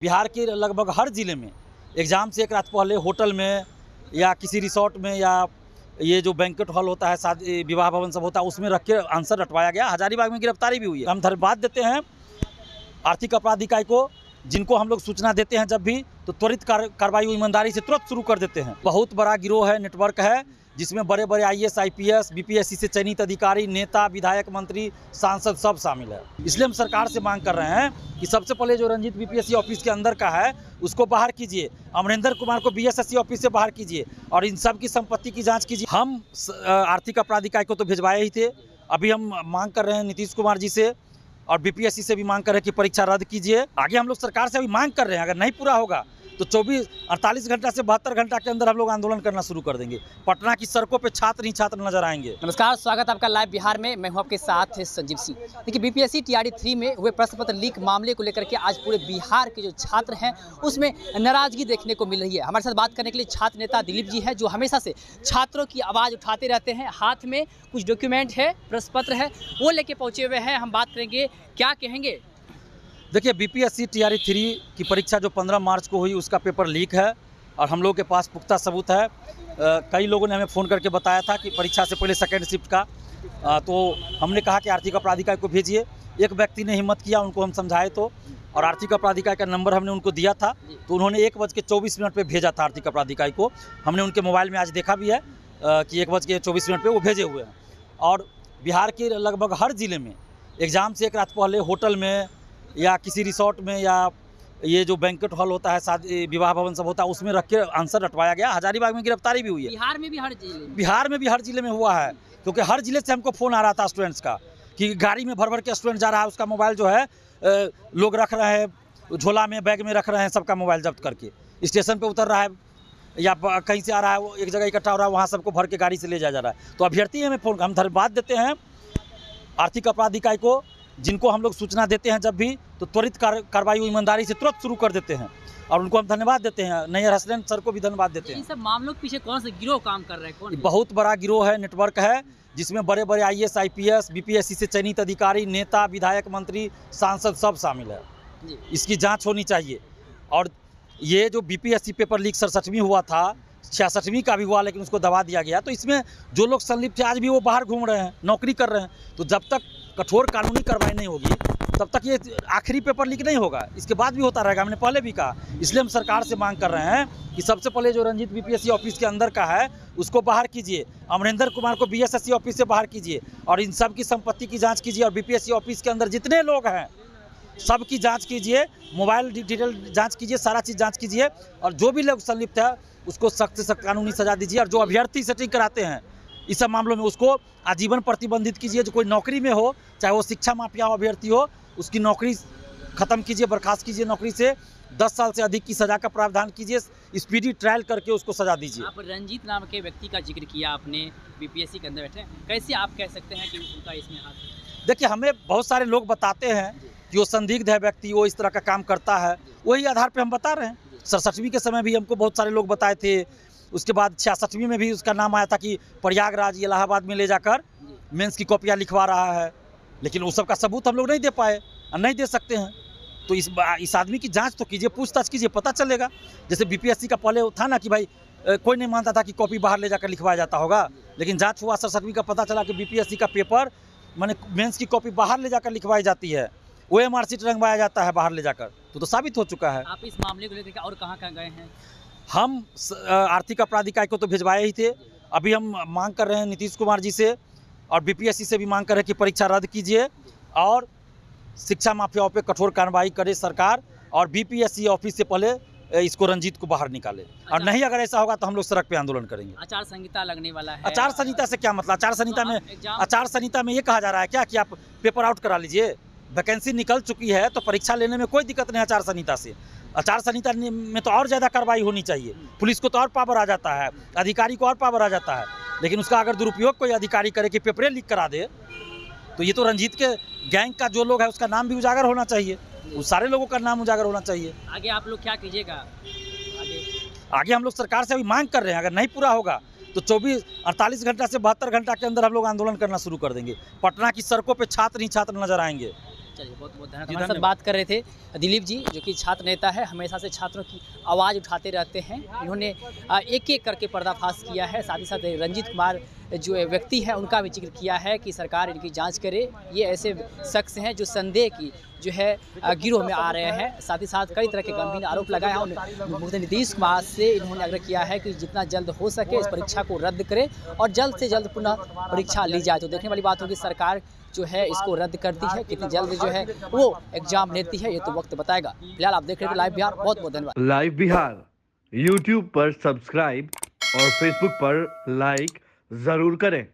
बिहार के लगभग हर ज़िले में एग्ज़ाम से एक रात पहले होटल में या किसी रिसोर्ट में या ये जो बैंक्वेट हॉल होता है, शादी विवाह भवन सब होता है, उसमें रख के आंसर रटवाया गया। हजारीबाग में गिरफ्तारी भी हुई है। हम धन्यवाद देते हैं आर्थिक अपराध इकाई को, जिनको हम लोग सूचना देते हैं जब भी, तो त्वरित कार्रवाई ईमानदारी से तुरंत शुरू कर देते हैं। बहुत बड़ा गिरोह है, नेटवर्क है, जिसमें बड़े बड़े IAS IPS BPSC से चयनित अधिकारी, नेता, विधायक, मंत्री, सांसद सब शामिल है। इसलिए हम सरकार से मांग कर रहे हैं कि सबसे पहले जो रंजीत BPSC ऑफिस के अंदर का है उसको बाहर कीजिए, अमरेंद्र कुमार को BSSC ऑफिस से बाहर कीजिए और इन सब की संपत्ति की जाँच कीजिए। हम आर्थिक अपराध इकाई को तो भिजवाए ही थे, अभी हम मांग कर रहे हैं नीतीश कुमार जी से और BPSC से भी मांग कर रहे हैं कि परीक्षा रद्द कीजिए। आगे हम लोग सरकार से अभी मांग कर रहे हैं, अगर नहीं पूरा होगा तो 48 घंटा से 72 घंटा के अंदर हम लोग आंदोलन करना शुरू कर देंगे। पटना की सड़कों पे छात्र ही छात्र नजर आएंगे। नमस्कार, स्वागत आपका लाइव बिहार में। मैं हूं आपके साथ संजीव सिंह। देखिए, BPSC TRD 3 में हुए प्रश्न पत्र लीक मामले को लेकर के आज पूरे बिहार के जो छात्र हैं उसमें नाराजगी देखने को मिल रही है। हमारे साथ बात करने के लिए छात्र नेता दिलीप जी हैं, जो हमेशा से छात्रों की आवाज़ उठाते रहते हैं। हाथ में कुछ डॉक्यूमेंट है, प्रश्न पत्र है, वो लेके पहुँचे हुए हैं। हम बात करेंगे, क्या कहेंगे। देखिए, BPSC TRD 3 की परीक्षा जो 15 मार्च को हुई उसका पेपर लीक है और हम लोग के पास पुख्ता सबूत है। कई लोगों ने हमें फ़ोन करके बताया था कि परीक्षा से पहले सेकेंड शिफ्ट का, तो हमने कहा कि आर्थिक अपराध इकाई को भेजिए। एक व्यक्ति ने हिम्मत किया, उनको हम समझाए तो, और आर्थिक अपराध इकाई का नंबर हमने उनको दिया था, तो उन्होंने 1:24 पर भेजा था आर्थिक अपराध इकाई को। हमने उनके मोबाइल में आज देखा भी है कि 1:24 पर वो भेजे हुए हैं। और बिहार के लगभग हर ज़िले में एग्ज़ाम से एक रात पहले होटल में या किसी रिसोर्ट में या ये जो बैंक्वेट हॉल होता है, शादी विवाह भवन सब होता है, उसमें रख के आंसर रटवाया गया। हजारीबाग में गिरफ्तारी भी हुई है। बिहार में भी हर जिले में हुआ है, क्योंकि हर जिले से हमको फ़ोन आ रहा था स्टूडेंट्स का कि गाड़ी में भर भर के स्टूडेंट जा रहा है, उसका मोबाइल जो है लोग रख रहे हैं, झोला में बैग में रख रहे हैं, सबका मोबाइल जब्त करके स्टेशन पर उतर रहा है या कहीं से आ रहा है, वो एक जगह इकट्ठा हो रहा है, वहाँ सबको भर के गाड़ी से ले जा रहा है। तो अभ्यर्थी हमें फ़ोन, हम धन्यवाद देते हैं आर्थिक अपराध इकाई को, जिनको हम लोग सूचना देते हैं जब भी, तो त्वरित कार्रवाई ईमानदारी से तुरंत शुरू कर देते हैं और उनको हम धन्यवाद देते हैं। नैयर हसनैन सर को भी धन्यवाद देते हैं। इन सब मामलों के पीछे कौन सा गिरोह काम कर रहा है? कौन? बहुत बड़ा गिरोह है, नेटवर्क है, जिसमें बड़े बड़े IAS IPS BPSC से चयनित अधिकारी, नेता, विधायक, मंत्री, सांसद सब शामिल है। इसकी जाँच होनी चाहिए। और ये जो BPSC पेपर लीक 67वीं हुआ था, 66वीं का भी हुआ, लेकिन उसको दबा दिया गया। तो इसमें जो लोग संलिप्त थे आज भी वो बाहर घूम रहे हैं, नौकरी कर रहे हैं। तो जब तक कठोर कानूनी कार्रवाई नहीं होगी तब तक ये आखिरी पेपर लीक नहीं होगा, इसके बाद भी होता रहेगा। हमने पहले भी कहा, इसलिए हम सरकार से मांग कर रहे हैं कि सबसे पहले जो रंजीत BPSC ऑफिस के अंदर का है उसको बाहर कीजिए, अमरेंद्र कुमार को BSSC ऑफिस से बाहर कीजिए और इन सब की संपत्ति की जाँच कीजिए। और BPSC ऑफिस के अंदर जितने लोग हैं सबकी जाँच कीजिए, मोबाइल डिटेल जाँच कीजिए, सारा चीज़ जाँच कीजिए और जो भी लोग संलिप्त है उसको सख्त से सख्त कानूनी सजा दीजिए। और जो अभ्यर्थी सेटिंग कराते हैं इस सब मामलों में उसको आजीवन प्रतिबंधित कीजिए। जो कोई नौकरी में हो, चाहे वो शिक्षा माफिया हो अभ्यर्थी हो, उसकी नौकरी ख़त्म कीजिए, बर्खास्त कीजिए नौकरी से। 10 साल से अधिक की सज़ा का प्रावधान कीजिए, स्पीडी ट्रायल करके उसको सज़ा दीजिए। आप रंजीत नाम के व्यक्ति का जिक्र किया आपने, BPSC के अंदर बैठे, कैसे आप कह सकते हैं कि उनका इसमें हाथ? देखिए, हमें बहुत सारे लोग बताते हैं कि वो संदिग्ध है व्यक्ति, वो इस तरह का काम करता है, वही आधार पर हम बता रहे हैं। 67वीं के समय भी हमको बहुत सारे लोग बताए थे। उसके बाद 66वीं में भी उसका नाम आया था कि प्रयागराज इलाहाबाद में ले जाकर मेंस की कॉपियाँ लिखवा रहा है, लेकिन उस सब का सबूत हम लोग नहीं दे पाए और नहीं दे सकते हैं। तो इस आदमी की जांच तो कीजिए, पूछताछ कीजिए, पता चलेगा। जैसे BPSC का पहले था ना कि भाई कोई नहीं मानता था कि कॉपी बाहर ले जाकर लिखवाया जाता होगा, लेकिन जांच हुआ 67वीं का, पता चला कि BPSC का पेपर माने मेंस की कॉपी बाहर ले जाकर लिखवाई जाती है, OMR शीट रंगवाया जाता है बाहर ले जाकर, तो साबित हो चुका है। आप इस मामले को लेकर और कहाँ गए हैं? हम आर्थिक अपराध इकाई को तो भिजवाए ही थे, अभी हम मांग कर रहे हैं नीतीश कुमार जी से और BPSC से भी मांग कर रहे हैं कि परीक्षा रद्द कीजिए और शिक्षा माफियाओं पे कठोर कार्रवाई करे सरकार और BPSC ऑफिस से पहले इसको रंजीत को बाहर निकाले। और नहीं अगर ऐसा होगा तो हम लोग सड़क पे आंदोलन करेंगे। आचार संहिता लगने वाला है। आचार संहिता से क्या मतलब? आचार संहिता में ये कहा जा रहा है क्या कि आप पेपर आउट करा लीजिए? वैकेंसी निकल चुकी है तो परीक्षा लेने में कोई दिक्कत नहीं। आचार संहिता से, आचार संहिता में तो और ज़्यादा कार्रवाई होनी चाहिए। पुलिस को तो और पावर आ जाता है, अधिकारी को और पावर आ जाता है, लेकिन उसका अगर दुरुपयोग कोई अधिकारी करे कि पेपरें लीक करा दे, तो ये तो रंजीत के गैंग का जो लोग है उसका नाम भी उजागर होना चाहिए, उस सारे लोगों का नाम उजागर होना चाहिए। आगे आप लोग क्या कीजिएगा? आगे हम लोग सरकार से अभी मांग कर रहे हैं, अगर नहीं पूरा होगा तो 48 घंटा से 72 घंटा के अंदर हम लोग आंदोलन करना शुरू कर देंगे। पटना की सड़कों पे छात्र ही छात्र नजर आएंगे। चलिए बहुत बहुत धन्यवाद। जी, हमारे साथ धन्यवाद। बात कर रहे थे दिलीप जी, जो कि छात्र नेता है, हमेशा से छात्रों की आवाज़ उठाते रहते हैं। इन्होंने एक एक करके पर्दाफाश किया है। साथ ही साथ रंजीत कुमार जो व्यक्ति है उनका भी जिक्र किया है कि सरकार इनकी जांच करे। ये ऐसे शख्स हैं जो संदेह की जो है गिरोह में आ रहे हैं। साथ ही साथ कई तरह के गंभीर आरोप लगाए हैं। मुख्यमंत्री नीतीश कुमार से इन्होंने आग्रह किया है कि जितना जल्द हो सके इस परीक्षा को रद्द करें और जल्द से जल्द पुनः परीक्षा ली जाए। तो देखने वाली बात होगी सरकार जो है इसको रद्द करती है, कितनी जल्द जो है वो एग्जाम लेती है, ये तो वक्त बताएगा। फिलहाल आप देख रहे थे लाइव बिहार, बहुत बहुत धन्यवाद। लाइव बिहार यूट्यूब पर सब्सक्राइब और फेसबुक पर लाइक जरूर करें।